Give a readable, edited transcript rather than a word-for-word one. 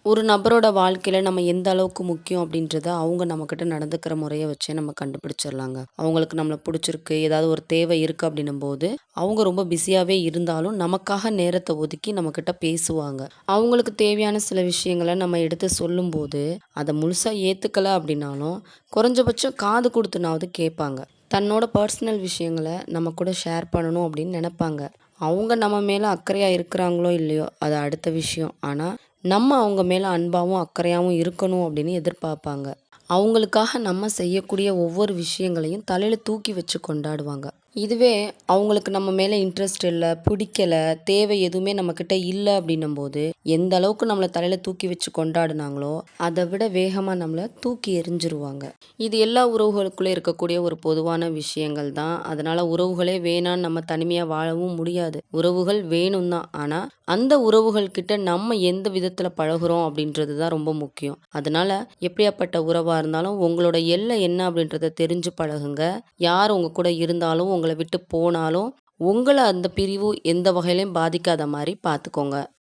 ஒரு நபரோட வாழ்க்கையில நம்ம எந்த அளவுக்கு முக்கியம் அப்படின்றத அவங்க நம்மக்கிட்ட நடந்துக்கிற முறைய வச்சே நம்ம கண்டுபிடிச்சிடலாங்க. அவங்களுக்கு நம்மள புடிச்சிருக்கு, ஏதாவது ஒரு தேவை இருக்கு அப்படின்னும்போது, அவங்க ரொம்ப பிஸியாவே இருந்தாலும் நமக்காக நேரத்த ஒதுக்கி நம்மக்கிட்ட பேசுவாங்க. அவங்களுக்கு தேவையான சில விஷயங்கள நம்ம எடுத்து சொல்லும்போது, அத முழுசா ஏத்துக்கல அப்படின்னாலும், குறைஞ்சபட்சம் காது குடுத்துனாவது கேட்பாங்க. தன்னோட பர்சனல் விஷயங்கள நம்ம கூட ஷேர் பண்ணணும் அப்படின்னு நெனைப்பாங்க. அவங்க நம்ம மேல அக்கறையா இருக்கிறாங்களோ இல்லையோ, அது அடுத்த விஷயம். ஆனா, நம்ம அவங்க மேல அன்பாவும், அக்கறையாவும் இருக்கணும் அப்படின்னு எதிர்பார்ப்பாங்க. அவங்களுக்காக நம்ம செய்யக்கூடிய ஒவ்வொரு விஷயங்களையும் தலையில தூக்கி வச்சு கொண்டாடுவாங்க. இதுவே அவங்களுக்கு நம்ம மேல இன்ட்ரெஸ்ட் இல்ல, பிடிக்கல, தேவை எதுவுமே நம்மக்கிட்ட இல்ல அப்படின்னும்போது, எந்த அளவுக்கு நம்மள தலையில தூக்கி வச்சு கொண்டாடுனாங்களோ, அத விட வேகமா நம்மள தூக்கி எறிஞ்சிருவாங்க. இது எல்லா உறவுகளுக்குள்ளே இருக்கக்கூடிய ஒரு பொதுவான விஷயங்கள் தான். அதனால உறவுகளே வேணான்னு நம்ம தனிமையா வாழவும் முடியாது. உறவுகள் வேணும் தான். ஆனா, அந்த உறவுகள் கிட்ட நம்ம எந்த விதத்துல பழகுறோம் அப்படின்றது தான் ரொம்ப முக்கியம். அதனால எப்படியாப்பட்ட உறவா இருந்தாலும் உங்களோட எல்லை என்ன அப்படின்றத தெரிஞ்சு பழகுங்க. யார் உங்க கூட இருந்தாலும், உங்கள விட்டு போனாலும், உங்கள அந்த பிரிவு எந்த வகையிலயும் பாதிக்காத மாரி பார்த்துக்கோங்க.